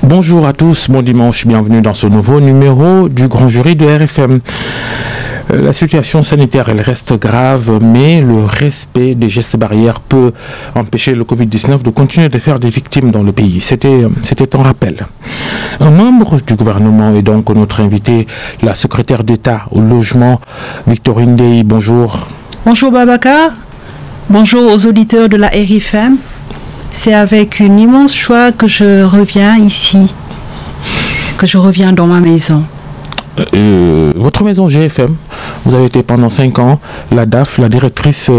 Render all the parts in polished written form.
Bonjour à tous, bon dimanche, bienvenue dans ce nouveau numéro du Grand Jury de RFM. La situation sanitaire, elle reste grave, mais le respect des gestes barrières peut empêcher le Covid-19 de continuer de faire des victimes dans le pays. C'était un rappel. Un membre du gouvernement est donc notre invité, la secrétaire d'État au logement, Victorine Dey. Bonjour. Bonjour Babacar, bonjour aux auditeurs de la RFM. C'est avec une immense joie que je reviens ici, que je reviens dans ma maison. Votre maison GFM, vous avez été pendant 5 ans la DAF, la directrice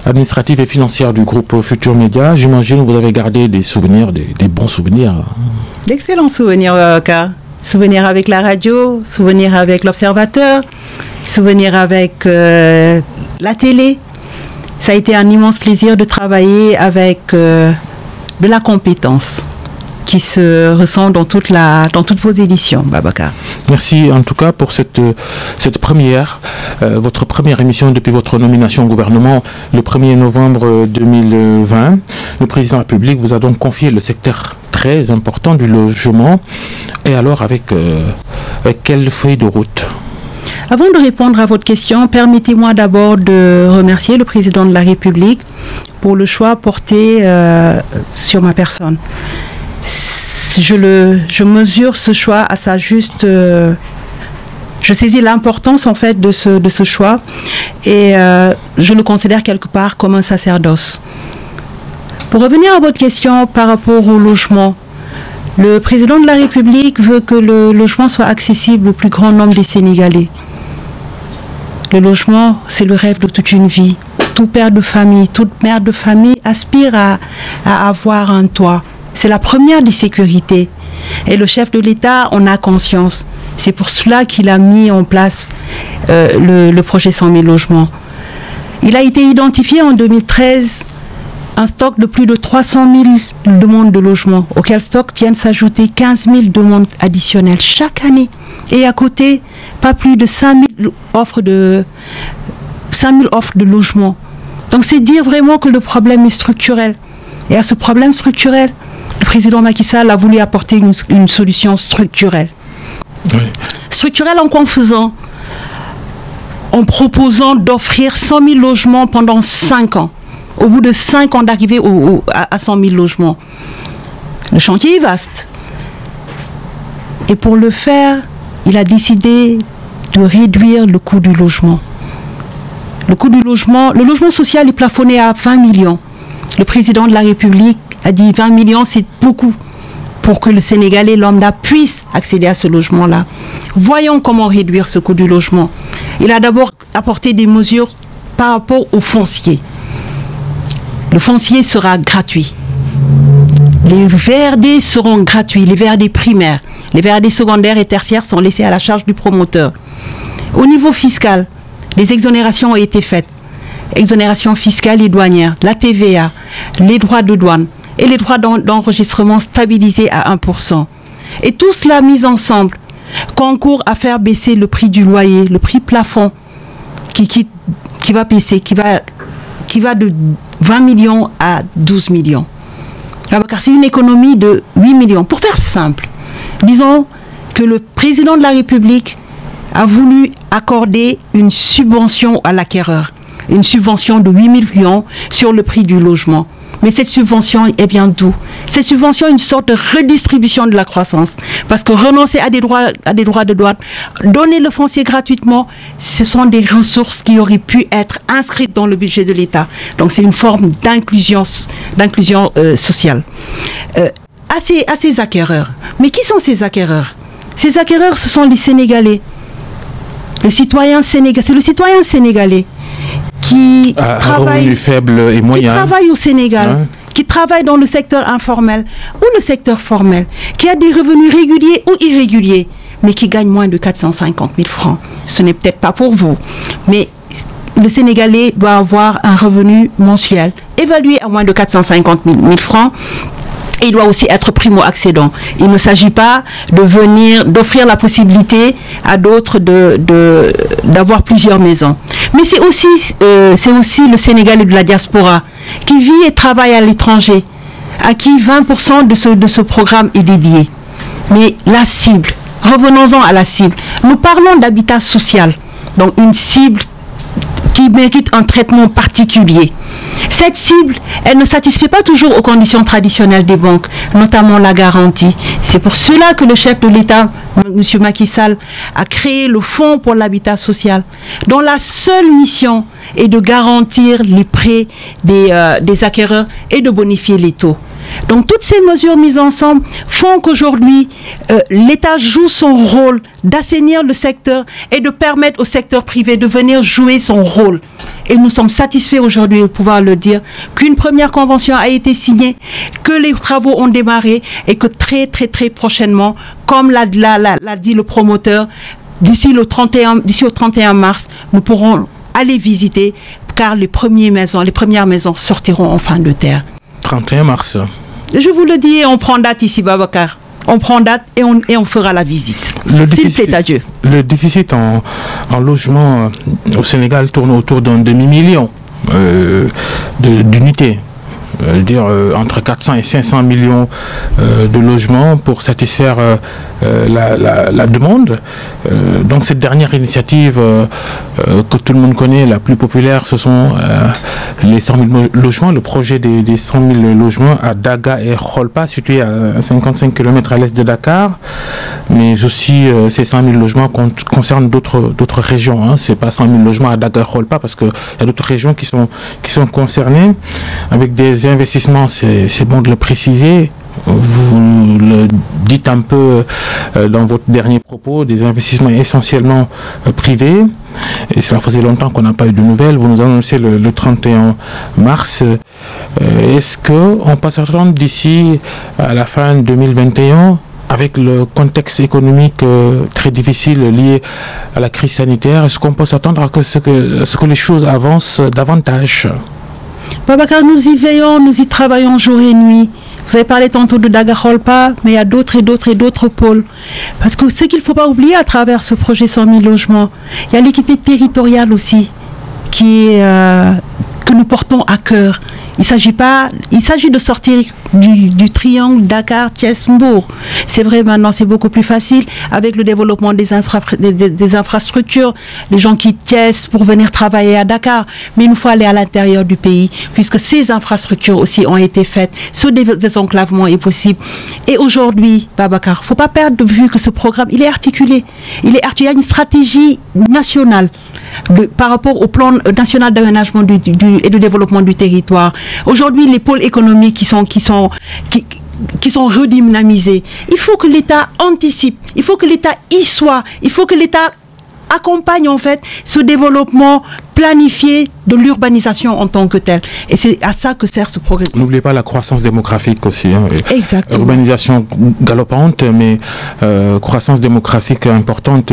administrative et financière du groupe Futur Média. J'imagine que vous avez gardé des souvenirs, des bons souvenirs. D'excellents souvenirs, Babacar. Souvenirs avec la radio, souvenirs avec l'Observateur, souvenirs avec la télé. Ça a été un immense plaisir de travailler avec de la compétence qui se ressent dans toutes vos éditions, Babacar. Merci en tout cas pour cette première, votre première émission depuis votre nomination au gouvernement le 1er novembre 2020. Le président de la République vous a donc confié le secteur très important du logement. Et alors avec quelle feuille de route? Avant de répondre à votre question, permettez-moi d'abord de remercier le président de la République pour le choix porté sur ma personne. Je mesure ce choix à sa juste... je saisis l'importance en fait de ce choix et je le considère quelque part comme un sacerdoce. Pour revenir à votre question par rapport au logement, le président de la République veut que le logement soit accessible au plus grand nombre des Sénégalais. Le logement, c'est le rêve de toute une vie. Tout père de famille, toute mère de famille aspire à avoir un toit. C'est la première des sécurités. Et le chef de l'État en a conscience. C'est pour cela qu'il a mis en place le projet 100 000 logements. Il a été identifié en 2013 un stock de plus de 300 000 demandes de logement, auquel stock viennent s'ajouter 15 000 demandes additionnelles chaque année. Et à côté, pas plus de 5 000 offres de logement. Donc c'est dire vraiment que le problème est structurel. Et à ce problème structurel, le président Macky Sall a voulu apporter une solution structurelle. Oui. Structurelle en quoi faisant? En proposant d'offrir 100 000 logements pendant 5 ans. Au bout de 5 ans d'arriver à 100 000 logements. Le chantier est vaste. Et pour le faire, il a décidé de réduire le coût du logement. Le coût du logement, le logement social est plafonné à 20 millions. Le président de la République a dit 20 millions, c'est beaucoup pour que le Sénégalais lambda puisse accéder à ce logement-là. Voyons comment réduire ce coût du logement. Il a d'abord apporté des mesures par rapport au foncier. Le foncier sera gratuit. Les VRD seront gratuits, les VRD primaires. Les VRD secondaires et tertiaires sont laissés à la charge du promoteur. Au niveau fiscal, des exonérations ont été faites. Exonération fiscale et douanière, la TVA, les droits de douane et les droits d'enregistrement stabilisés à 1%. Et tout cela mis ensemble concourt à faire baisser le prix du loyer, le prix plafond qui va baisser, qui va de 20 millions à 12 millions. Car c'est une économie de 8 millions. Pour faire simple, disons que le président de la République a voulu accorder une subvention à l'acquéreur. Une subvention de 8 millions sur le prix du logement. Mais cette subvention, elle vient d'où? Cette subvention est une sorte de redistribution de la croissance. Parce que renoncer à des droits de douane, donner le foncier gratuitement, ce sont des ressources qui auraient pu être inscrites dans le budget de l'État. Donc c'est une forme d'inclusion sociale. À ces acquéreurs. Mais qui sont ces acquéreurs? Ces acquéreurs, ce sont les Sénégalais. C'est le citoyen sénégalais qui travaille faible et moyen. Qui travaille au Sénégal, qui travaille dans le secteur informel ou le secteur formel, qui a des revenus réguliers ou irréguliers, mais qui gagne moins de 450 000 francs. Ce n'est peut-être pas pour vous, mais le Sénégalais doit avoir un revenu mensuel évalué à moins de 450 000 francs. Et il doit aussi être primo-accédant. Il ne s'agit pas d'offrir la possibilité à d'autres d'avoir plusieurs maisons. Mais c'est aussi le Sénégalais de la diaspora qui vit et travaille à l'étranger, à qui 20% de ce programme est dédié. Mais la cible, revenons-en à la cible. Nous parlons d'habitat social, donc une cible qui mérite un traitement particulier. Cette cible, elle ne satisfait pas toujours aux conditions traditionnelles des banques, notamment la garantie. C'est pour cela que le chef de l'État, M. Macky Sall, a créé le Fonds pour l'habitat social, dont la seule mission est de garantir les prêts des acquéreurs et de bonifier les taux. Donc toutes ces mesures mises ensemble font qu'aujourd'hui, l'État joue son rôle d'assainir le secteur et de permettre au secteur privé de venir jouer son rôle. Et nous sommes satisfaits aujourd'hui de pouvoir le dire, qu'une première convention a été signée, que les travaux ont démarré et que très prochainement, comme l'a dit le promoteur, d'ici au 31 mars, nous pourrons aller visiter car les premières maisons sortiront enfin de terre. 31 mars. Je vous le dis, on prend date ici, Babacar. On prend date et on fera la visite. S'il plaît à Dieu. Le déficit en logement au Sénégal tourne autour d'un demi-million d'unités. Dire entre 400 et 500 millions de logements pour satisfaire la demande. Donc cette dernière initiative que tout le monde connaît, la plus populaire, ce sont les 100 000 logements, le projet des 100 000 logements à Daga et Kholpa, situé à 55 km à l'est de Dakar. Mais aussi ces 100 000 logements concernent d'autres régions. Hein. Ce n'est pas 100 000 logements à Daga et Kholpa parce qu'il y a d'autres régions qui sont concernées avec des investissements, c'est bon de le préciser. Vous le dites un peu dans votre dernier propos, des investissements essentiellement privés. Et cela faisait longtemps qu'on n'a pas eu de nouvelles. Vous nous annoncez le 31 mars. Est-ce qu'on peut s'attendre d'ici à la fin 2021, avec le contexte économique très difficile lié à la crise sanitaire, est-ce qu'on peut s'attendre à ce que les choses avancent davantage? Babacar, nous y veillons, nous y travaillons jour et nuit. Vous avez parlé tantôt de Daga Kholpa, mais il y a d'autres pôles. Parce que ce qu'il ne faut pas oublier à travers ce projet 100 000 logements, il y a l'équité territoriale aussi, que nous portons à cœur. Il s'agit de sortir du triangle Dakar-Thiès-Mbour. C'est vrai, maintenant c'est beaucoup plus facile avec le développement des infrastructures, les gens quittent Thiès pour venir travailler à Dakar, mais il nous faut aller à l'intérieur du pays, puisque ces infrastructures aussi ont été faites, ce désenclavement est possible. Et aujourd'hui, Babacar, il ne faut pas perdre de vue que ce programme, il est articulé. Il y a une stratégie nationale par rapport au plan national d'aménagement et de développement du territoire. Aujourd'hui, les pôles économiques qui sont redynamisés, il faut que l'État anticipe, il faut que l'État y soit, il faut que l'État accompagne en fait ce développement planifié de l'urbanisation en tant que tel. Et c'est à ça que sert ce programme. N'oubliez pas la croissance démographique aussi. Hein. Exactement. Urbanisation galopante, mais croissance démographique importante.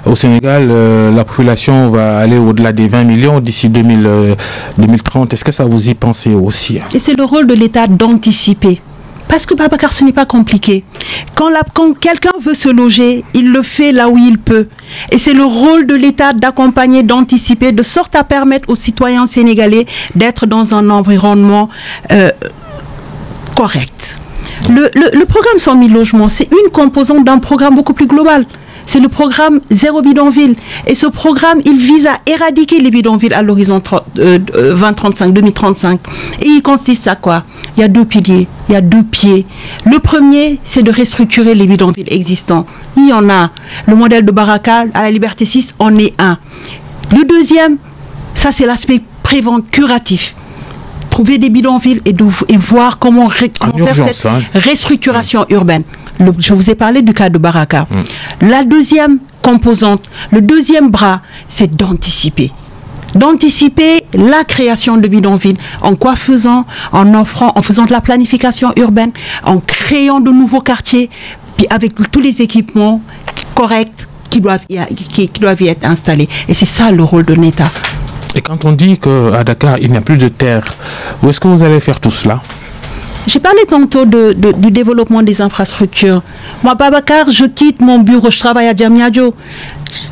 Au Sénégal, la population va aller au-delà des 20 millions d'ici 2030. Est-ce que ça vous y pensez aussi? Et c'est le rôle de l'État d'anticiper. Parce que Babacar, ce n'est pas compliqué. Quand quelqu'un veut se loger, il le fait là où il peut. Et c'est le rôle de l'État d'accompagner, d'anticiper, de sorte à permettre aux citoyens sénégalais d'être dans un environnement correct. Le programme 100 000 logements, c'est une composante d'un programme beaucoup plus global. C'est le programme Zéro Bidonville. Et ce programme, il vise à éradiquer les bidonvilles à l'horizon 2035. Et il consiste à quoi? Il y a deux piliers, il y a deux pieds. Le premier, c'est de restructurer les bidonvilles existants. Il y en a. Le modèle de Baraka, à la Liberté 6, en est un. Le deuxième, ça c'est l'aspect curatif. Trouver des bidonvilles et voir comment faire cette restructuration urbaine. Je vous ai parlé du cas de Baraka. La deuxième composante, le deuxième bras, c'est d'anticiper. D'anticiper la création de bidonvilles. En quoi faisant? En faisant de la planification urbaine, en créant de nouveaux quartiers, puis avec tous les équipements corrects qui doivent y être installés. Et c'est ça le rôle de l'État. Et quand on dit qu'à Dakar, il n'y a plus de terre, où est-ce que vous allez faire tout cela? J'ai parlé tantôt du développement des infrastructures. Moi, Babacar, je quitte mon bureau, je travaille à Diamniadio.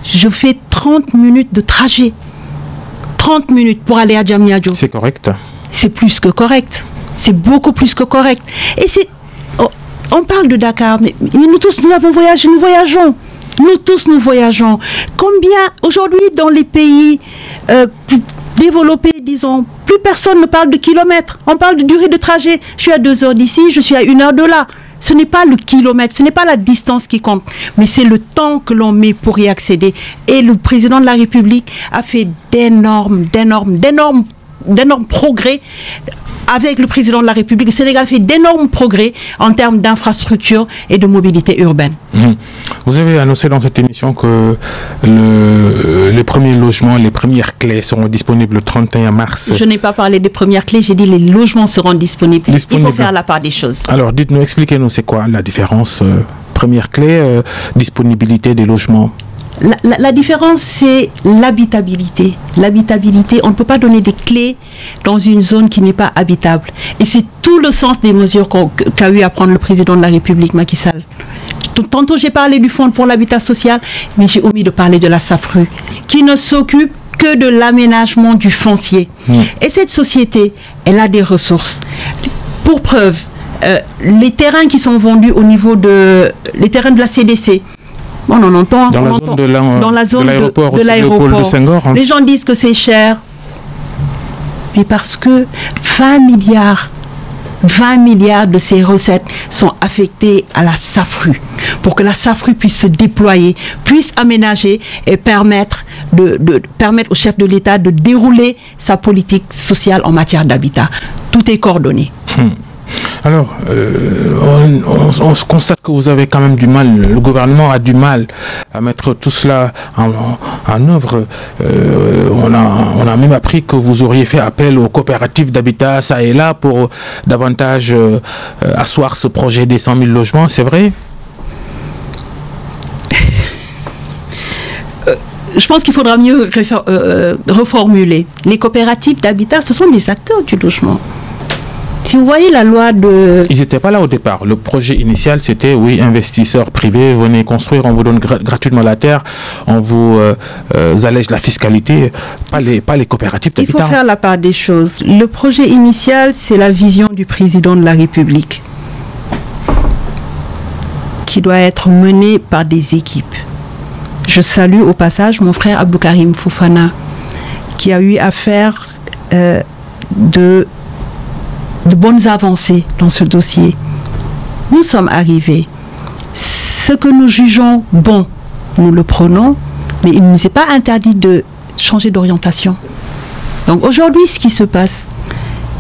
Je fais 30 minutes de trajet. 30 minutes pour aller à Diamniadio. C'est correct. C'est plus que correct. C'est beaucoup plus que correct. Et c'est... on parle de Dakar, mais nous tous, nous avons voyagé, nous voyageons. Nous tous, nous voyageons. Combien, aujourd'hui, dans les pays plus développés, disons, plus personne ne parle de kilomètres. On parle de durée de trajet. Je suis à 2 heures d'ici, je suis à 1 heure de là. Ce n'est pas le kilomètre, ce n'est pas la distance qui compte, mais c'est le temps que l'on met pour y accéder. Et le président de la République a fait d'énormes progrès. Avec le président de la République, le Sénégal fait d'énormes progrès en termes d'infrastructure et de mobilité urbaine. Vous avez annoncé dans cette émission que les premiers logements, les premières clés seront disponibles le 31 mars. Je n'ai pas parlé des premières clés, j'ai dit les logements seront disponibles. Il faut faire la part des choses. Alors dites-nous, expliquez-nous, c'est quoi la différence? Première clé, disponibilité des logements. La différence, c'est l'habitabilité. L'habitabilité, on ne peut pas donner des clés dans une zone qui n'est pas habitable. Et c'est tout le sens des mesures qu'a eu à prendre le président de la République, Macky Sall. Tantôt, j'ai parlé du Fonds pour l'habitat social, mais j'ai omis de parler de la SAFRU, qui ne s'occupe que de l'aménagement du foncier. Et cette société, elle a des ressources. Pour preuve, les terrains qui sont vendus au niveau les terrains de la CDC, on en entend. Dans la zone de l'aéroport de Senghor. Les gens disent que c'est cher. Mais parce que 20 milliards de ces recettes sont affectées à la SAFRU. Pour que la SAFRU puisse se déployer, puisse aménager et permettre au chef de l'État de dérouler sa politique sociale en matière d'habitat. Tout est coordonné. Alors, on se constate que vous avez quand même du mal, le gouvernement a du mal à mettre tout cela en œuvre. On a même appris que vous auriez fait appel aux coopératives d'habitat, ça et là, pour davantage asseoir ce projet des 100 000 logements, c'est vrai? Je pense qu'il faudra mieux reformuler. Les coopératives d'habitat, ce sont des acteurs du logement. Si vous voyez la loi de... Ils n'étaient pas là au départ. Le projet initial, c'était, oui, investisseurs privés, venez construire, on vous donne gratuitement la terre, on vous allège la fiscalité, pas les coopératives d'habitat. Il faut faire la part des choses. Le projet initial, c'est la vision du président de la République, qui doit être menée par des équipes. Je salue au passage mon frère Abdou Karim Fofana, qui a eu à faire de bonnes avancées dans ce dossier. Nous sommes arrivés. Ce que nous jugeons bon, nous le prenons, mais il ne nous est pas interdit de changer d'orientation. Donc aujourd'hui, ce qui se passe,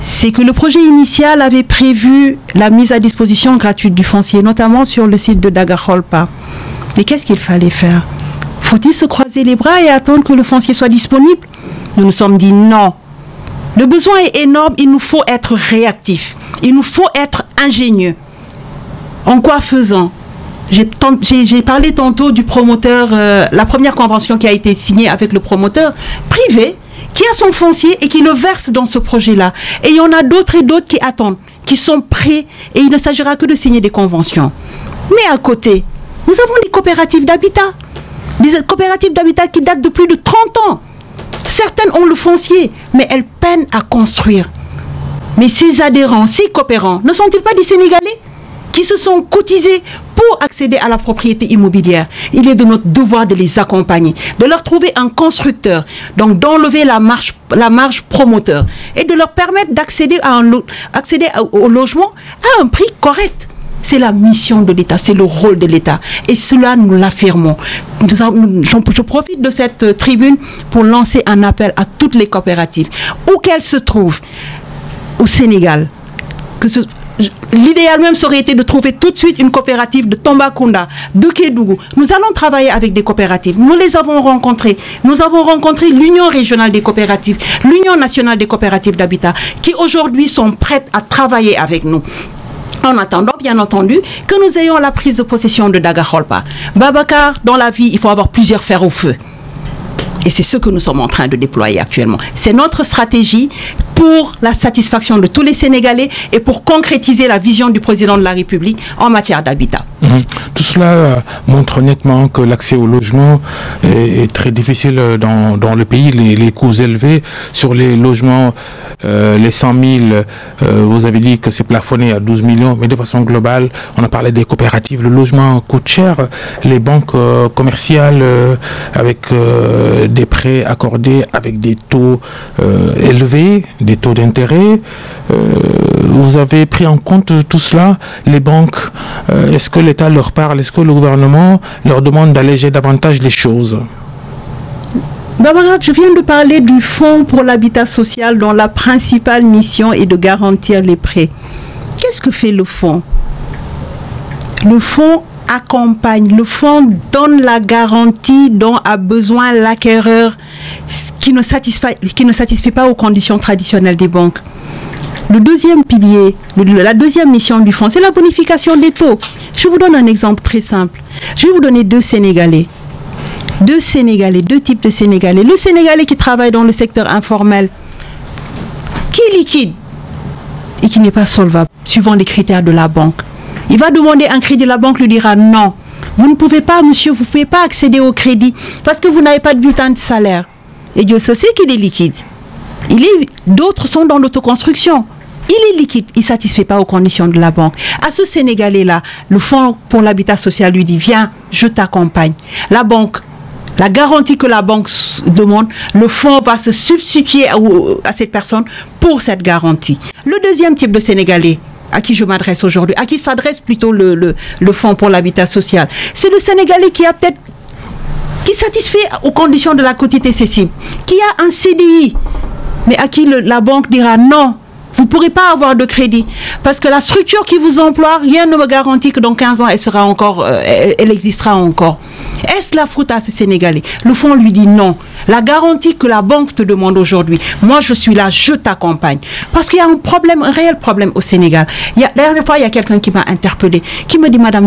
c'est que le projet initial avait prévu la mise à disposition gratuite du foncier, notamment sur le site de Daga-Kholpa. Mais qu'est-ce qu'il fallait faire? Faut-il se croiser les bras et attendre que le foncier soit disponible? Nous nous sommes dit non. Le besoin est énorme, il nous faut être réactifs. Il nous faut être ingénieux. En quoi faisant? J'ai parlé tantôt du promoteur, la première convention qui a été signée avec le promoteur privé, qui a son foncier et qui le verse dans ce projet-là. Et il y en a d'autres et d'autres qui attendent, qui sont prêts, et il ne s'agira que de signer des conventions. Mais à côté, nous avons des coopératives d'habitat. Des coopératives d'habitat qui datent de plus de 30 ans. Certaines ont le foncier, mais elles peinent à construire. Mais ces adhérents, ces coopérants, ne sont-ils pas des Sénégalais qui se sont cotisés pour accéder à la propriété immobilière? Il est de notre devoir de les accompagner, de leur trouver un constructeur, donc d'enlever la marge promoteur et de leur permettre d'accéder au logement à un prix correct. C'est la mission de l'État, c'est le rôle de l'État. Et cela, nous l'affirmons. Je profite de cette tribune pour lancer un appel à toutes les coopératives, où qu'elles se trouvent, au Sénégal. L'idéal même serait été de trouver tout de suite une coopérative de Tambacounda, de Kédougou. Nous allons travailler avec des coopératives. Nous les avons rencontrées. Nous avons rencontré l'Union régionale des coopératives, l'Union nationale des coopératives d'habitat, qui aujourd'hui sont prêtes à travailler avec nous. En attendant, bien entendu, que nous ayons la prise de possession de Daga-Kholpa. Babacar, dans la vie, il faut avoir plusieurs fers au feu. Et c'est ce que nous sommes en train de déployer actuellement. C'est notre stratégie pour la satisfaction de tous les Sénégalais et pour concrétiser la vision du président de la République en matière d'habitat. Tout cela montre nettement que l'accès au logement est très difficile dans le pays. Les coûts élevés sur les logements, les 100 000, vous avez dit que c'est plafonné à 12 millions, mais de façon globale, on a parlé des coopératives. Le logement coûte cher. Les banques commerciales avec des prêts accordés avec des taux élevés, des taux d'intérêt. Vous avez pris en compte tout cela, les banques, est-ce que l'État leur parle, est-ce que le gouvernement leur demande d'alléger davantage les choses? Barbara, je viens de parler du Fonds pour l'habitat social dont la principale mission est de garantir les prêts. Qu'est-ce que fait le Fonds? Le Fonds accompagne, le Fonds donne la garantie dont a besoin l'acquéreur qui ne satisfait pas aux conditions traditionnelles des banques. Le deuxième pilier, la deuxième mission du fonds, c'est la bonification des taux. Je vous donne un exemple très simple. Je vais vous donner deux Sénégalais. Deux types de Sénégalais. Le Sénégalais qui travaille dans le secteur informel, qui est liquide et qui n'est pas solvable, suivant les critères de la banque. Il va demander un crédit, la banque lui dira non. Vous ne pouvez pas, monsieur, vous ne pouvez pas accéder au crédit parce que vous n'avez pas de bulletin de salaire. Et Dieu sait qu'il est liquide. D'autres sont dans l'autoconstruction. Il est liquide, il ne satisfait pas aux conditions de la banque. À ce Sénégalais-là, le Fonds pour l'habitat social lui dit, viens, je t'accompagne. La banque, la garantie que la banque demande, le fonds va se substituer à cette personne pour cette garantie. Le deuxième type de Sénégalais à qui je m'adresse aujourd'hui, à qui s'adresse plutôt le Fonds pour l'habitat social, c'est le Sénégalais qui satisfait aux conditions de la quotité cessible, qui a un CDI, mais à qui la banque dira non, vous ne pourrez pas avoir de crédit parce que la structure qui vous emploie, rien ne me garantit que dans 15 ans, elle existera encore. Est-ce la faute à ce Sénégalais? Le fonds lui dit non. La garantie que la banque te demande aujourd'hui, moi je suis là, je t'accompagne. Parce qu'il y a un réel problème au Sénégal. La dernière fois, il y a quelqu'un qui m'a interpellé, qui me dit, Madame,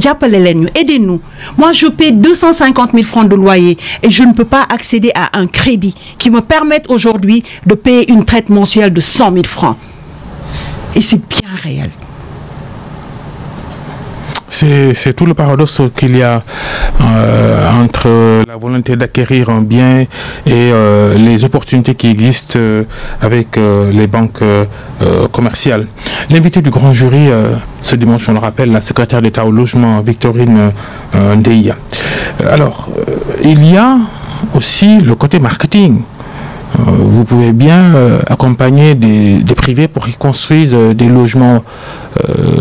aidez-nous. Moi je paie 250 000 francs de loyer et je ne peux pas accéder à un crédit qui me permette aujourd'hui de payer une traite mensuelle de 100 000 francs. Et c'est bien réel. C'est tout le paradoxe qu'il y a entre la volonté d'acquérir un bien et les opportunités qui existent avec les banques commerciales. L'invité du grand jury ce dimanche, on le rappelle, la secrétaire d'État au logement, Victorine Ndeya. Alors, il y a aussi le côté marketing. Vous pouvez bien accompagner des privés pour qu'ils construisent des logements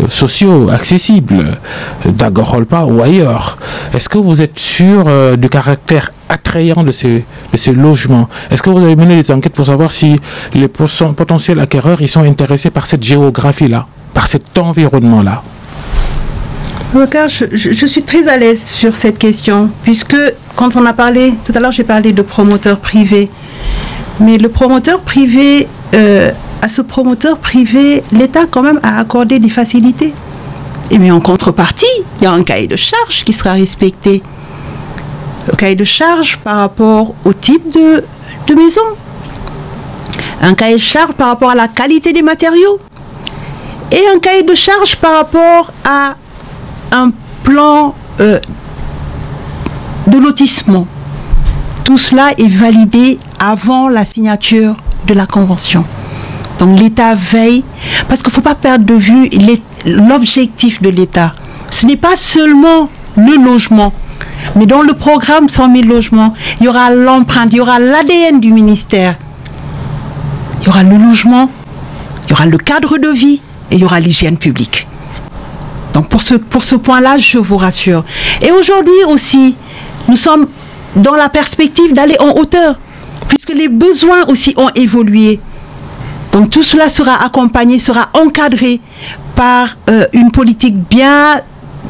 sociaux accessibles, d'Agorolpa ou ailleurs. Est-ce que vous êtes sûr du caractère attrayant de ces logements? Est-ce que vous avez mené des enquêtes pour savoir si les potentiels acquéreurs ils sont intéressés par cette géographie-là, par cet environnement-là? Je suis très à l'aise sur cette question, puisque quand on a parlé, tout à l'heure j'ai parlé de promoteurs privés. Mais le promoteur privé, à ce promoteur privé, l'État quand même a accordé des facilités. Et mais en contrepartie, il y a un cahier de charge qui sera respecté. Un cahier de charge par rapport au type de maison. Un cahier de charge par rapport à la qualité des matériaux. Et un cahier de charge par rapport à un plan de lotissement. Tout cela est validé avant la signature de la convention. Donc l'État veille, parce qu'il ne faut pas perdre de vue l'objectif de l'État. Ce n'est pas seulement le logement, mais dans le programme 100 000 logements, il y aura l'empreinte, il y aura l'ADN du ministère. Il y aura le logement, il y aura le cadre de vie et il y aura l'hygiène publique. Donc pour ce point-là, je vous rassure. Et aujourd'hui aussi, nous sommes dans la perspective d'aller en hauteur, puisque les besoins aussi ont évolué. Donc tout cela sera accompagné, sera encadré par une politique bien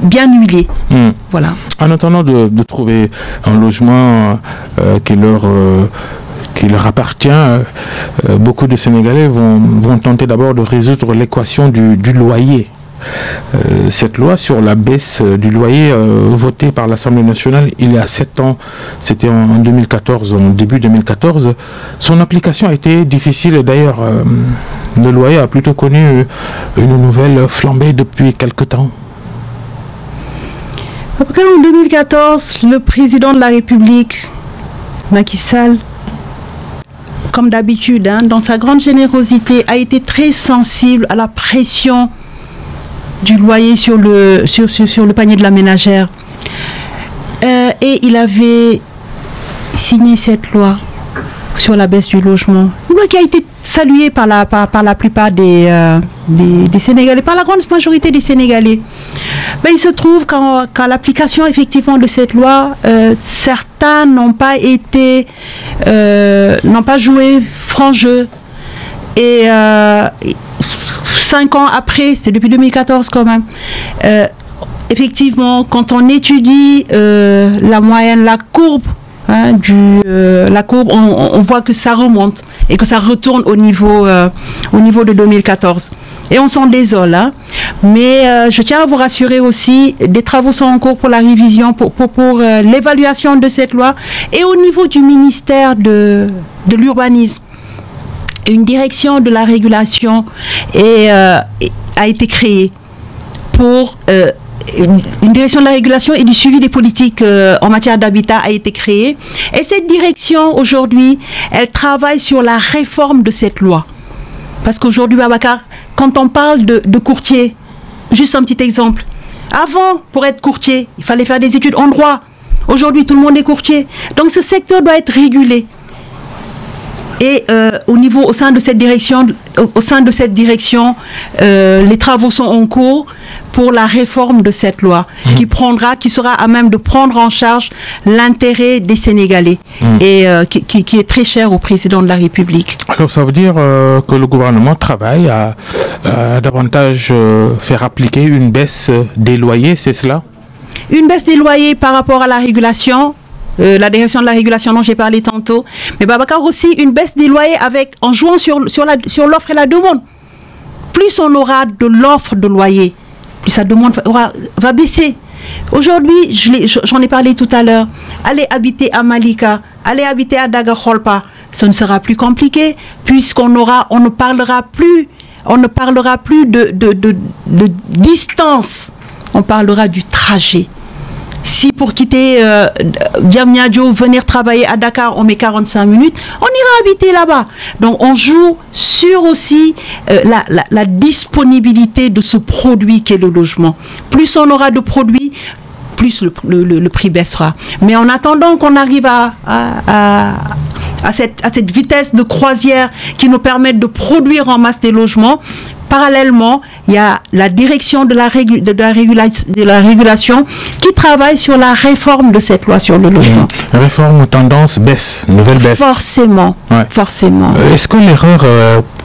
huilée. Voilà. En attendant de trouver un logement qui leur appartient, beaucoup de Sénégalais vont tenter d'abord de résoudre l'équation du loyer. Cette loi sur la baisse du loyer votée par l'Assemblée nationale il y a 7 ans, c'était en 2014, en début 2014, son application a été difficile et d'ailleurs le loyer a plutôt connu une nouvelle flambée depuis quelque temps. Après, en 2014, le président de la République, Macky Sall, comme d'habitude, dans sa grande générosité, a été très sensible à la pression du loyer sur le panier de la ménagère. Et il avait signé cette loi sur la baisse du logement. Une loi qui a été saluée par la plupart des Sénégalais, par la grande majorité des Sénégalais. Mais il se trouve qu'à l'application effectivement de cette loi, certains n'ont pas joué franc jeu. Et 5 ans après, c'est depuis 2014 quand même, effectivement, quand on étudie la moyenne, la courbe, on voit que ça remonte et que ça retourne au niveau de 2014. Et on s'en désole. Mais je tiens à vous rassurer aussi, des travaux sont en cours pour la révision, pour l'évaluation de cette loi. Et au niveau du ministère de l'urbanisme, une direction de la régulation a été créée pour... une direction de la régulation et du suivi des politiques en matière d'habitat a été créée. Et cette direction, aujourd'hui, elle travaille sur la réforme de cette loi. Parce qu'aujourd'hui, Babacar, quand on parle de courtier, juste un petit exemple. Avant, pour être courtier, il fallait faire des études en droit. Aujourd'hui, tout le monde est courtier. Donc, ce secteur doit être régulé. Et au sein de cette direction, les travaux sont en cours pour la réforme de cette loi, qui sera à même de prendre en charge l'intérêt des Sénégalais et qui est très cher au président de la République. Alors ça veut dire que le gouvernement travaille à davantage faire appliquer une baisse des loyers, c'est cela? Une baisse des loyers par rapport à la régulation. La direction de la régulation dont j'ai parlé tantôt, mais Babacar aussi une baisse des loyers en jouant sur l'offre et la demande. Plus on aura de l'offre de loyer, plus la demande va baisser. Aujourd'hui, j'en ai parlé tout à l'heure, aller habiter à Malika, aller habiter à Daga-Kholpa, ce ne sera plus compliqué puisqu'on ne parlera plus de distance, on parlera du trajet. Si pour quitter Diamniadio, venir travailler à Dakar, on met 45 minutes, on ira habiter là-bas. Donc on joue sur aussi la disponibilité de ce produit qu'est le logement. Plus on aura de produits, plus le prix baissera. Mais en attendant qu'on arrive à cette vitesse de croisière qui nous permette de produire en masse des logements, parallèlement, il y a la direction de la régulation qui travaille sur la réforme de cette loi sur le logement. Réforme, tendance, baisse, nouvelle baisse. Forcément, forcément. Est-ce que l'erreur,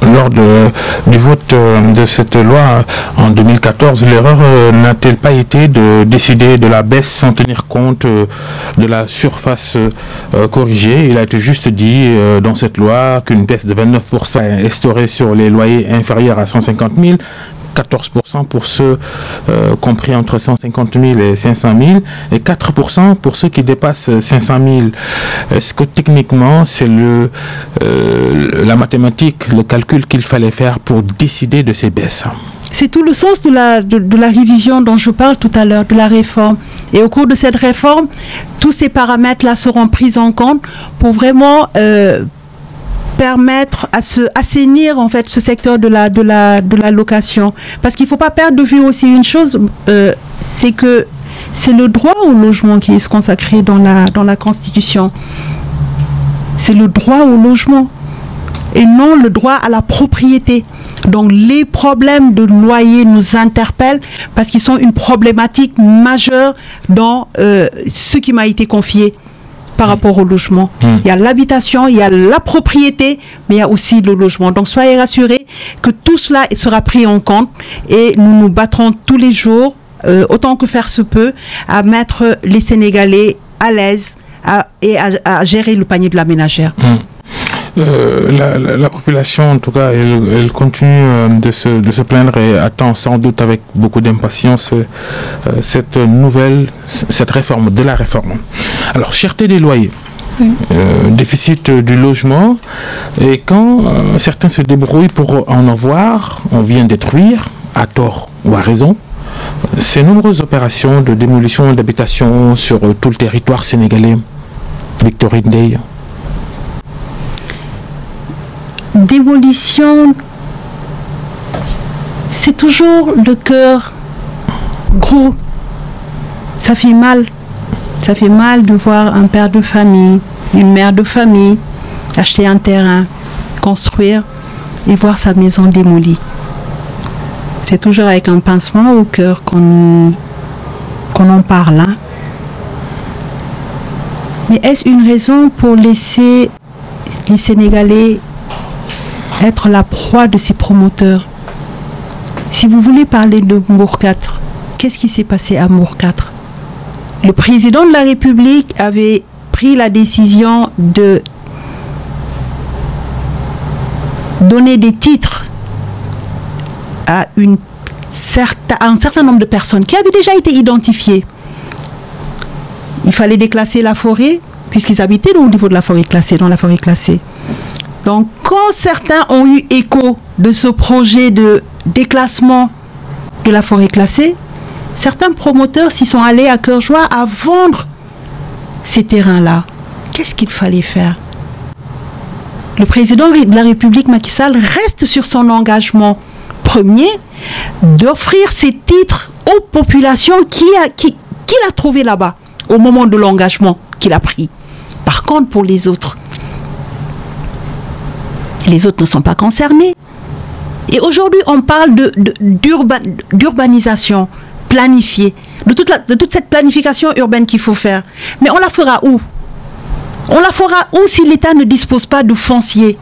lors du vote de cette loi en 2014, l'erreur n'a-t-elle pas été de décider de la baisse sans tenir compte de la surface corrigée? Il a été juste dit dans cette loi qu'une baisse de 29% est instaurée sur les loyers inférieurs à 150 000, 14% pour ceux compris entre 150 000 et 500 000 et 4% pour ceux qui dépassent 500 000. Est-ce que techniquement c'est la mathématique, le calcul qu'il fallait faire pour décider de ces baisses? C'est tout le sens de la révision dont je parle tout à l'heure, de la réforme. Et au cours de cette réforme, tous ces paramètres-là seront pris en compte pour vraiment permettre à assainir en fait ce secteur de la location. Parce qu'il ne faut pas perdre de vue aussi une chose, c'est que c'est le droit au logement qui est consacré dans la Constitution. C'est le droit au logement et non le droit à la propriété. Donc les problèmes de loyer nous interpellent parce qu'ils sont une problématique majeure dans ce qui m'a été confié par rapport au logement. Il y a l'habitation, il y a la propriété, mais il y a aussi le logement. Donc soyez rassurés que tout cela sera pris en compte et nous nous battrons tous les jours, autant que faire se peut, à mettre les Sénégalais à l'aise et à gérer le panier de la ménagère. La population, en tout cas, elle continue de se plaindre et attend sans doute avec beaucoup d'impatience cette réforme de la réforme. Alors, cherté des loyers, déficit du logement, et quand certains se débrouillent pour en avoir, on vient détruire, à tort ou à raison, ces nombreuses opérations de démolition d'habitations sur tout le territoire sénégalais, Victorine Ndeye? Démolition, c'est toujours le cœur gros. Ça fait mal. Ça fait mal de voir un père de famille, une mère de famille acheter un terrain, construire et voir sa maison démolie. C'est toujours avec un pincement au cœur qu'on en parle. Hein. Mais est-ce une raison pour laisser les Sénégalais être la proie de ces promoteurs? Si vous voulez parler de Mbour 4, qu'est-ce qui s'est passé à Mbour 4? Le président de la République avait pris la décision de donner des titres à un certain nombre de personnes qui avaient déjà été identifiées. Il fallait déclasser la forêt, puisqu'ils habitaient au niveau de la forêt classée, dans la forêt classée. Donc, quand certains ont eu écho de ce projet de déclassement de la forêt classée, certains promoteurs s'y sont allés à cœur joie à vendre ces terrains-là. Qu'est-ce qu'il fallait faire? Le président de la République, Macky Sall, reste sur son engagement premier d'offrir ces titres aux populations qu'il a trouvées là-bas au moment de l'engagement qu'il a pris. Par contre, pour les autres ne sont pas concernés. Et aujourd'hui, on parle d'urbanisation planifiée, de toute cette planification urbaine qu'il faut faire. Mais on la fera où? On la fera où si l'État ne dispose pas de foncier?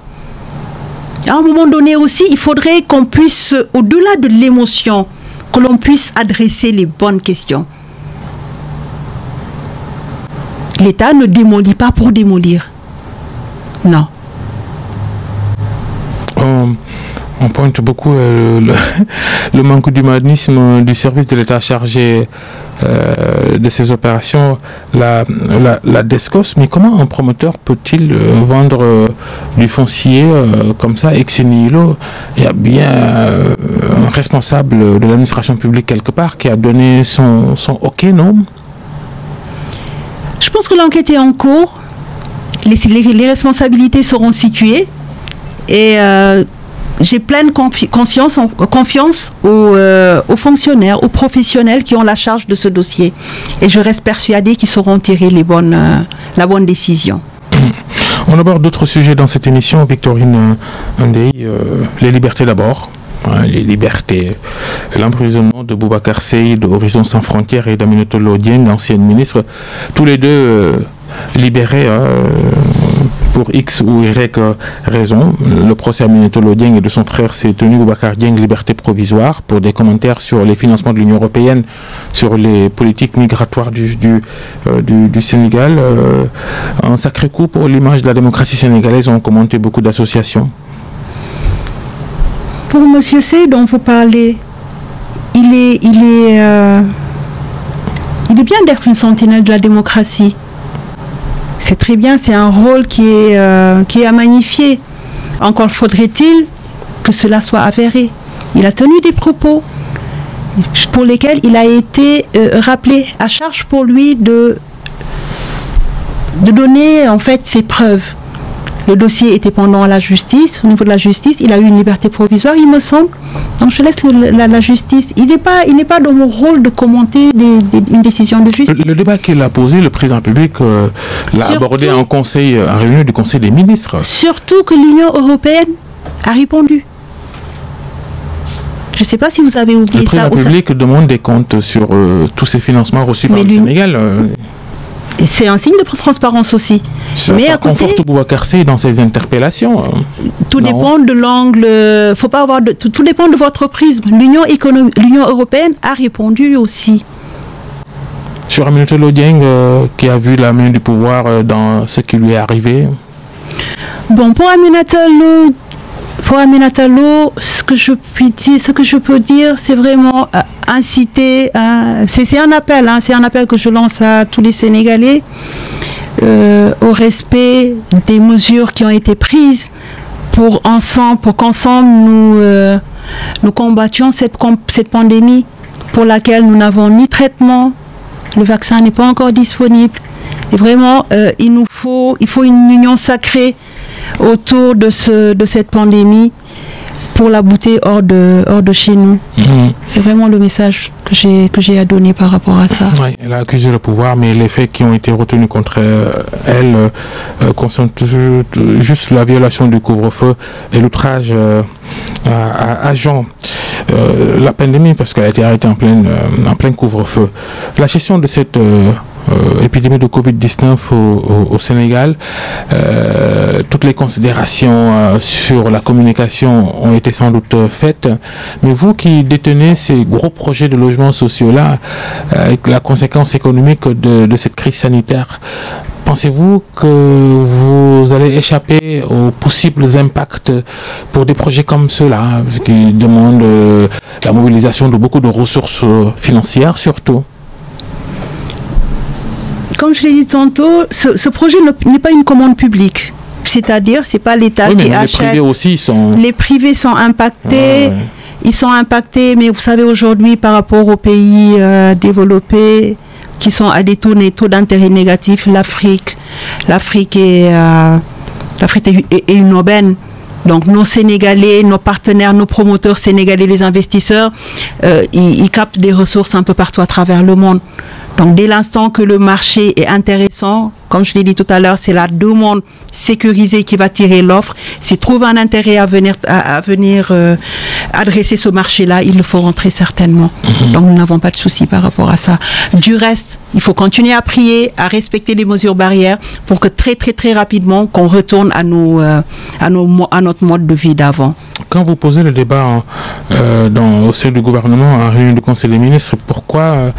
À un moment donné aussi, il faudrait qu'on puisse, au-delà de l'émotion, que l'on puisse adresser les bonnes questions. L'État ne démolit pas pour démolir. Non. On pointe beaucoup le manque d'humanisme du service de l'État chargé de ces opérations, la DSCOS. Mais comment un promoteur peut-il vendre du foncier comme ça, ex nihilo? Il y a bien un responsable de l'administration publique quelque part qui a donné son OK, non? Je pense que l'enquête est en cours. Les responsabilités seront situées. Et j'ai pleine confiance aux fonctionnaires, aux professionnels qui ont la charge de ce dossier. Et je reste persuadée qu'ils sauront tirer la bonne décision. On aborde d'autres sujets dans cette émission, Victorine Ndeye. Les libertés d'abord. Les libertés. L'emprisonnement de Boubacar Seye de Horizon Sans Frontières et d'Aminatou Lo Dieng, ancienne ministre. Tous les deux libérés pour X ou Y raison. Le procès Aminatou Lo Dieng et de son frère s'est tenu. Boubacar Dieng, liberté provisoire, pour des commentaires sur les financements de l'Union européenne, sur les politiques migratoires du Sénégal. Un sacré coup pour l'image de la démocratie sénégalaise, ont commenté beaucoup d'associations. Pour M. Seye, dont vous parlez, il est bien d'être une sentinelle de la démocratie. C'est très bien, c'est un rôle qui est à magnifier. Encore faudrait-il que cela soit avéré. Il a tenu des propos pour lesquels il a été rappelé à charge pour lui de donner en fait ses preuves. Le dossier était pendant la justice. Au niveau de la justice, il a eu une liberté provisoire, il me semble. Donc je laisse la justice. Il n'est pas dans mon rôle de commenter une décision de justice. Le débat qu'il a posé, le président public l'a abordé en réunion du Conseil des ministres. Surtout que l'Union européenne a répondu. Je ne sais pas si vous avez oublié ça. Le président public demande des comptes sur tous ces financements reçus par le Sénégal. C'est un signe de transparence aussi. Ça conforte Boubacar Seye dans ses interpellations. Tout dépend de l'angle. Faut pas avoir tout dépend de votre prisme. L'Union européenne a répondu aussi. Sur Aminatou Lo Dieng, qui a vu la main du pouvoir dans ce qui lui est arrivé. Bon, pour Aminatou Lo, ce que je peux dire, c'est vraiment inciter. C'est un appel, c'est un appel que je lance à tous les Sénégalais au respect des mesures qui ont été prises pour qu'ensemble nous combattions cette pandémie. pour laquelle nous n'avons ni traitement, le vaccin n'est pas encore disponible. Et vraiment, il faut une union sacrée autour de cette pandémie pour la bouter hors de chez nous. C'est vraiment le message que j'ai à donner par rapport à ça. Oui, elle a accusé le pouvoir, mais les faits qui ont été retenus contre elle concernent juste la violation du couvre-feu et l'outrage à Jean. La pandémie, parce qu'elle a été arrêtée en plein couvre-feu. La gestion de cette épidémie de Covid-19 au Sénégal, toutes les considérations sur la communication ont été sans doute faites, mais vous qui détenez ces gros projets de logements sociaux-là, avec la conséquence économique de cette crise sanitaire, pensez-vous que vous allez échapper aux possibles impacts pour des projets comme ceux-là, qui demandent la mobilisation de beaucoup de ressources financières surtout? Comme je l'ai dit tantôt, ce projet n'est pas une commande publique. C'est-à-dire, c'est pas l'État qui achète. Les privés aussi sont... Les privés sont impactés. Ils sont impactés, mais vous savez, aujourd'hui, par rapport aux pays développés, qui sont à des taux d'intérêt négatifs, l'Afrique est une aubaine. Donc nos Sénégalais, nos partenaires, nos promoteurs sénégalais, les investisseurs, ils captent des ressources un peu partout à travers le monde. Donc dès l'instant que le marché est intéressant, comme je l'ai dit tout à l'heure, c'est la demande sécurisée qui va tirer l'offre. S'ils trouvent un intérêt à venir adresser ce marché-là, il le faut rentrer certainement. Donc nous n'avons pas de souci par rapport à ça. Du reste, il faut continuer à prier, à respecter les mesures barrières pour que très très très rapidement qu'on retourne à notre mode de vie d'avant. Quand vous posez le débat au sein du gouvernement, en réunion du Conseil des ministres, pourquoi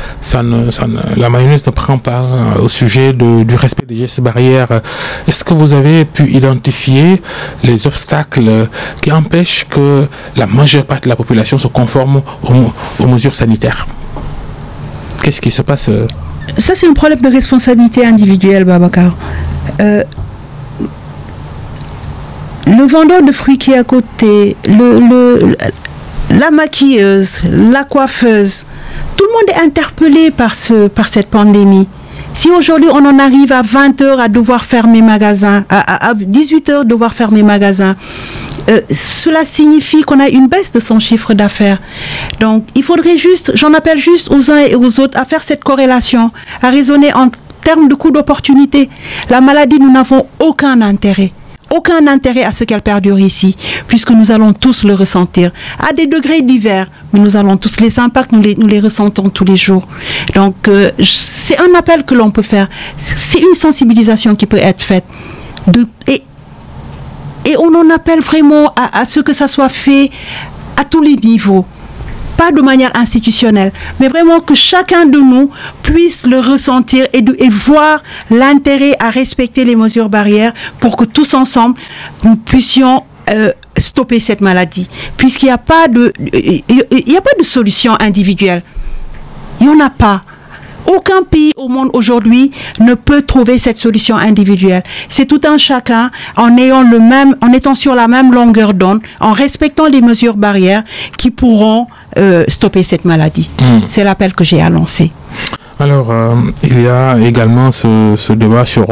la mayonnaise ne prend pas au sujet du respect des gestes barrières? Est-ce que vous avez pu identifier les obstacles qui empêchent que la majeure partie de la population se conforme aux mesures sanitaires? Qu'est-ce qui se passe? Ça, c'est un problème de responsabilité individuelle, Babacar. Le vendeur de fruits qui est à côté, la maquilleuse, la coiffeuse, tout le monde est interpellé par cette pandémie. Si aujourd'hui on en arrive à 20h à devoir fermer magasin, à 18h devoir fermer magasin, cela signifie qu'on a une baisse de son chiffre d'affaires. Donc il faudrait juste, j'en appelle juste aux uns et aux autres à faire cette corrélation, à raisonner en termes de coût d'opportunité. La maladie, nous n'avons aucun intérêt à ce qu'elle perdure ici, puisque nous allons tous le ressentir, à des degrés divers, mais nous allons tous, les impacts, nous les ressentons tous les jours. Donc, c'est un appel que l'on peut faire, c'est une sensibilisation qui peut être faite, et on en appelle vraiment à ce que ça soit fait à tous les niveaux. Pas de manière institutionnelle, mais vraiment que chacun de nous puisse le ressentir et voir l'intérêt à respecter les mesures barrières pour que tous ensemble, nous puissions stopper cette maladie. Puisqu'il n'y a pas de solution individuelle. Il n'y en a pas. Aucun pays au monde aujourd'hui ne peut trouver cette solution individuelle. C'est tout un chacun en étant sur la même longueur d'onde, en respectant les mesures barrières qui pourront stopper cette maladie. C'est l'appel que j'ai à lancer. Alors, il y a également ce débat sur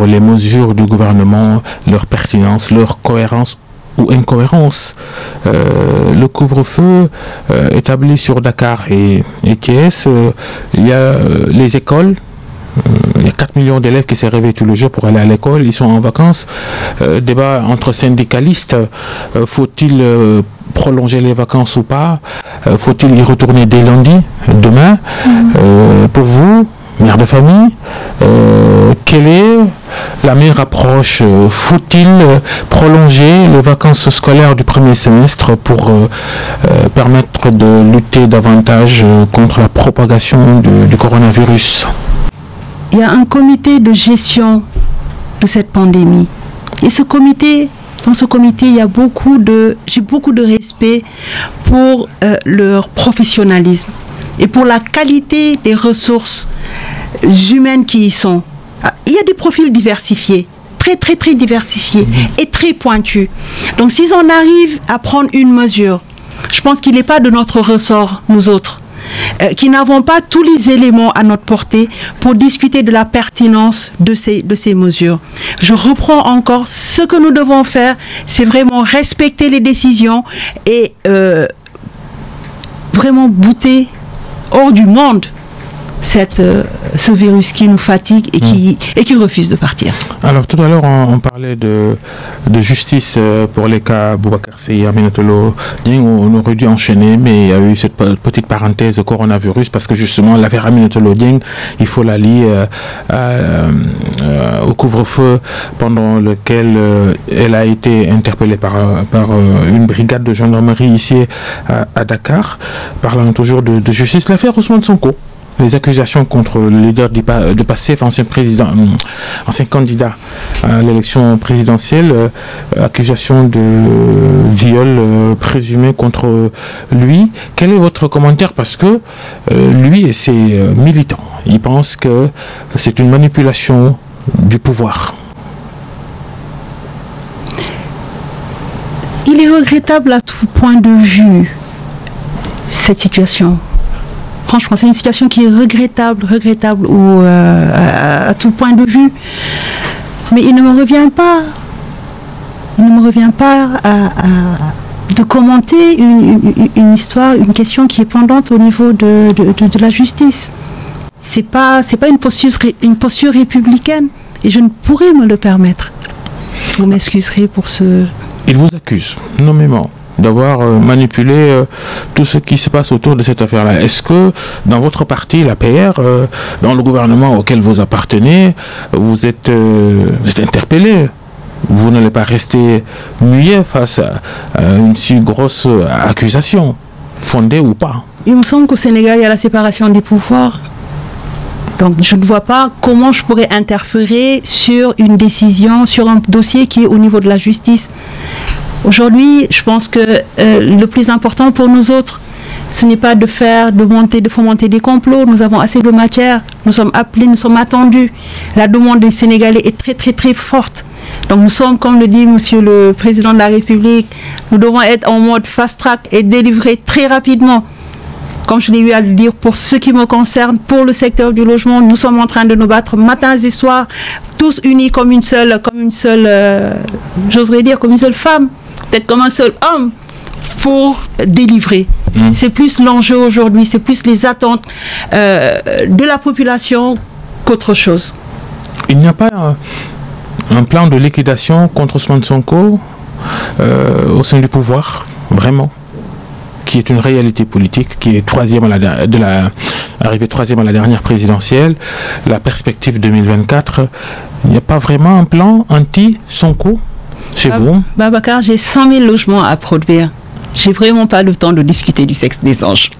les mesures du gouvernement, leur pertinence, leur cohérence ou incohérence. Le couvre-feu établi sur Dakar et Thiès, il y a les écoles. Il y a 4 millions d'élèves qui se réveillent tous les jours pour aller à l'école, ils sont en vacances. Débat entre syndicalistes, faut-il prolonger les vacances ou pas? Faut-il y retourner dès lundi, demain? Pour vous, mère de famille, quelle est la meilleure approche? Faut-il prolonger les vacances scolaires du premier semestre pour permettre de lutter davantage contre la propagation du coronavirus? Il y a un comité de gestion de cette pandémie. Et dans ce comité, j'ai beaucoup de respect pour leur professionnalisme et pour la qualité des ressources humaines qui y sont. Il y a des profils diversifiés, très très très diversifiés et très pointus. Donc s'ils en arrivent à prendre une mesure Je pense qu'il n'est pas de notre ressort, nous autres, qui n'avons pas tous les éléments à notre portée pour discuter de la pertinence de ces mesures. Je reprends encore, ce que nous devons faire, c'est vraiment respecter les décisions et vraiment bouter hors du monde ce virus qui nous fatigue et qui refuse de partir. Alors tout à l'heure on parlait de justice pour les cas Boubacar Seye, Aminata Lô Dieng. On aurait dû enchaîner, mais il y a eu cette petite parenthèse coronavirus parce que justement l'affaire Aminata Lô Dieng, il faut la lier au couvre-feu pendant lequel elle a été interpellée par une brigade de gendarmerie ici à Dakar. Parlant toujours de justice, l'affaire Ousmane Sonko. Les accusations contre le leader de PASTEF, ancien candidat à l'élection présidentielle, accusation de viol présumé contre lui. Quel est votre commentaire? Parce que lui et ses militants, ils pensent que c'est une manipulation du pouvoir. Il est regrettable à tout point de vue, cette situation. Franchement, c'est une situation qui est regrettable à tout point de vue. Mais il ne me revient pas de commenter une histoire, une question qui est pendante au niveau de la justice. C'est pas une posture républicaine et je ne pourrais me le permettre. Vous m'excuserez pour ce... Il vous accuse nommément d'avoir manipulé tout ce qui se passe autour de cette affaire-là. Est-ce que dans votre parti, la PR, dans le gouvernement auquel vous appartenez, vous êtes interpellé? Vous n'allez pas rester muet face à une si grosse accusation, fondée ou pas? Il me semble qu'au Sénégal, il y a la séparation des pouvoirs. Donc je ne vois pas comment je pourrais interférer sur une décision, sur un dossier qui est au niveau de la justice. Aujourd'hui, je pense que le plus important pour nous autres, ce n'est pas de fomenter des complots. Nous avons assez de matière. Nous sommes appelés, nous sommes attendus. La demande des Sénégalais est très, très, très forte. Donc nous sommes, comme le dit Monsieur le Président de la République, nous devons être en mode fast-track et délivrer très rapidement. Comme je l'ai eu à le dire, pour ce qui me concerne, pour le secteur du logement, nous sommes en train de nous battre matins et soirs, tous unis comme une seule, j'oserais dire, comme une seule femme, peut-être comme un seul homme, pour délivrer. C'est plus l'enjeu aujourd'hui, c'est plus les attentes de la population qu'autre chose. Il n'y a pas un plan de liquidation contre Ousmane Sonko au sein du pouvoir, vraiment, qui est une réalité politique, qui est arrivé troisième à la dernière présidentielle, la perspective 2024. Il n'y a pas vraiment un plan anti-Sonko chez vous? Babacar, j'ai 100 000 logements à produire. J'ai vraiment pas le temps de discuter du sexe des anges.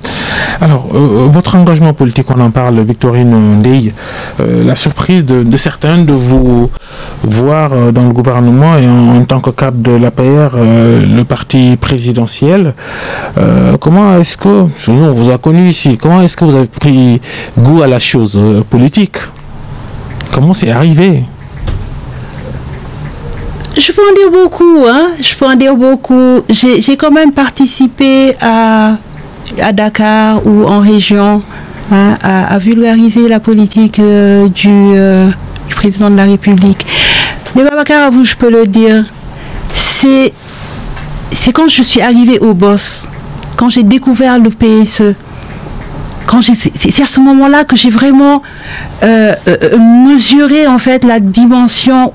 Alors, votre engagement politique, on en parle, Victorine Ndeye, la surprise de certains de vous voir dans le gouvernement et en tant que cadre de l'APR, le parti présidentiel. Comment est-ce que, on vous a connu ici, comment est-ce que vous avez pris goût à la chose politique? Comment c'est arrivé? Je peux en dire beaucoup, hein. Je peux en dire beaucoup. J'ai quand même participé à Dakar ou en région, hein, à vulgariser la politique du président de la République. Mais Babacar, à vous, je peux le dire, c'est quand je suis arrivée au boss, quand j'ai découvert le PSE, c'est à ce moment-là que j'ai vraiment mesuré en fait la dimension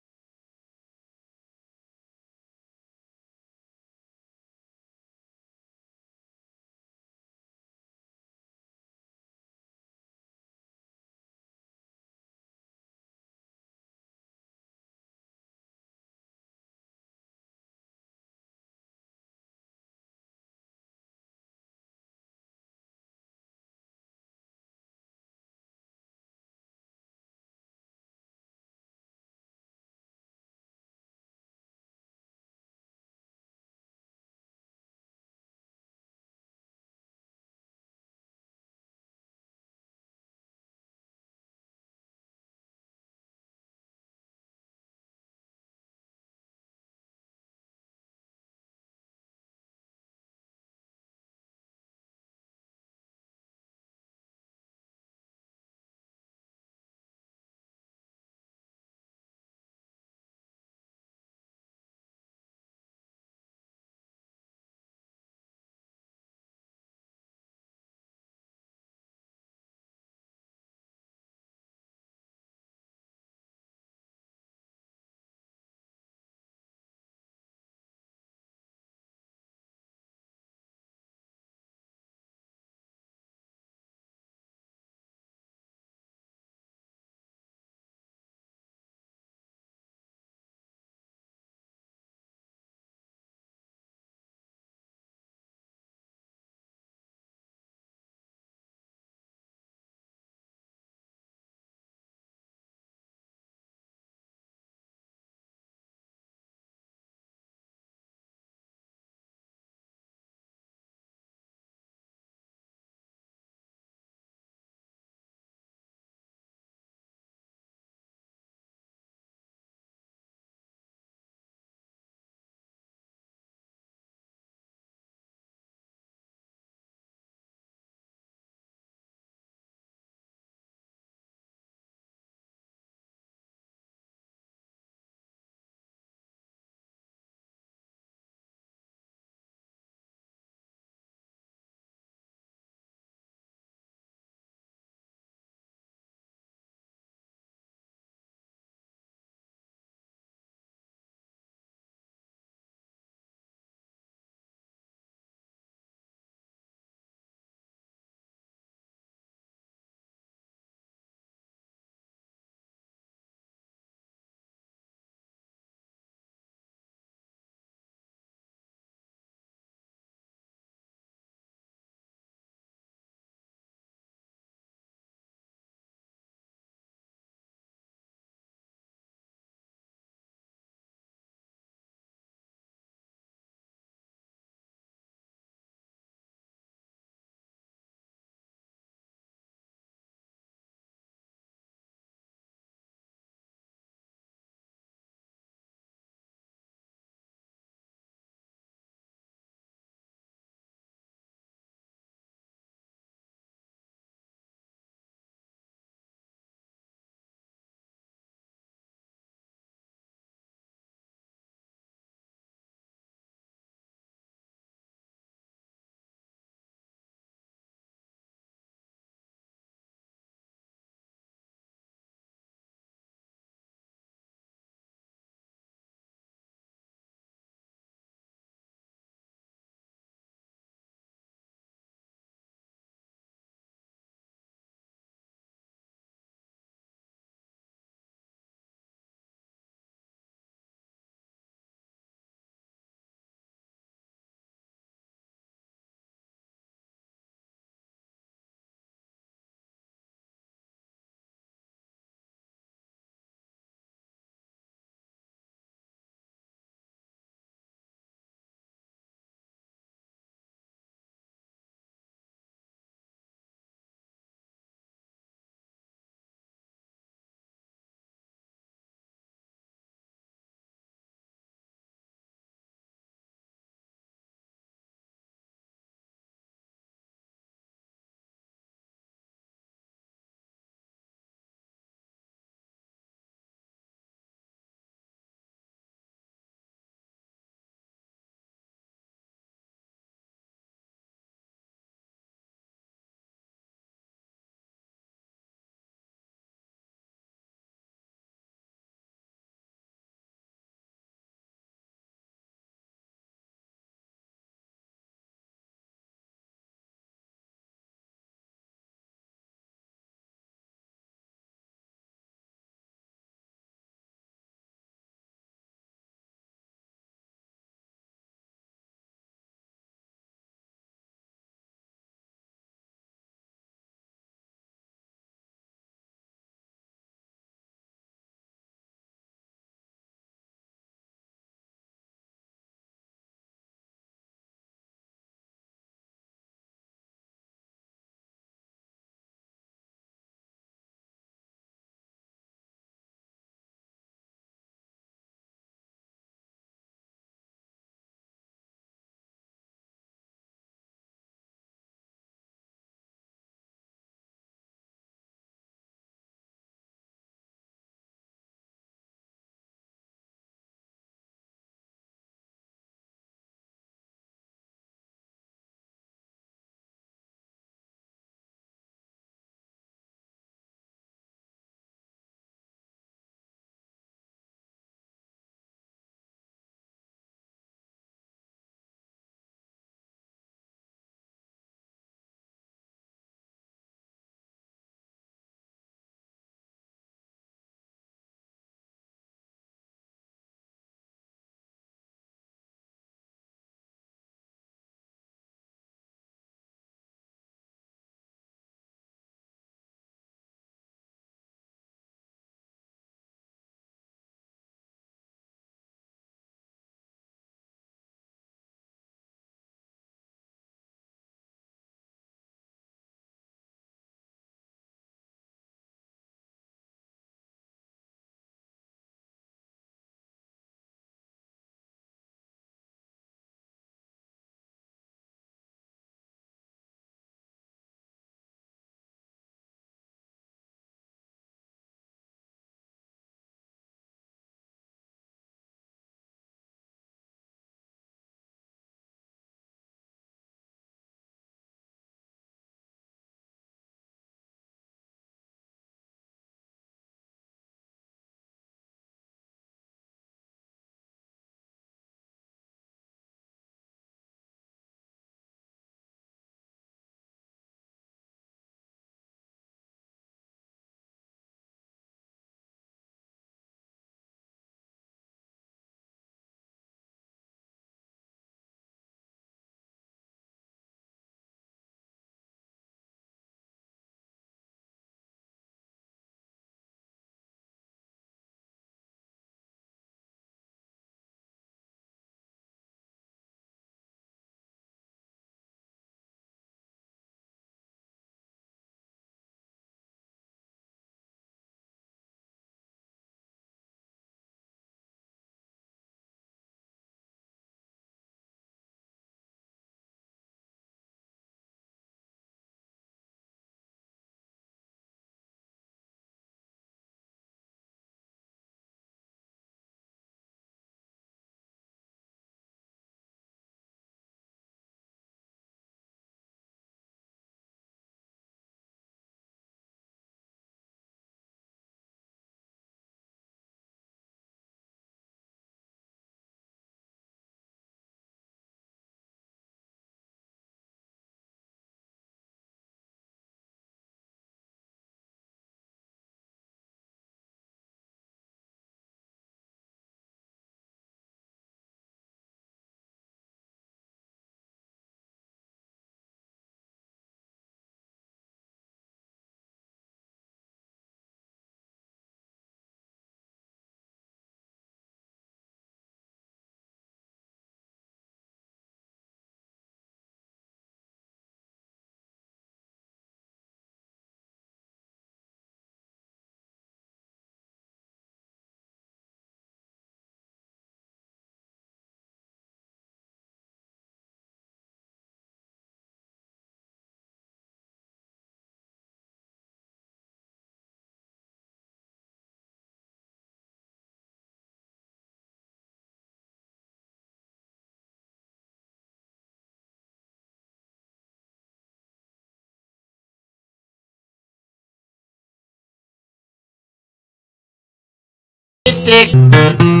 politique.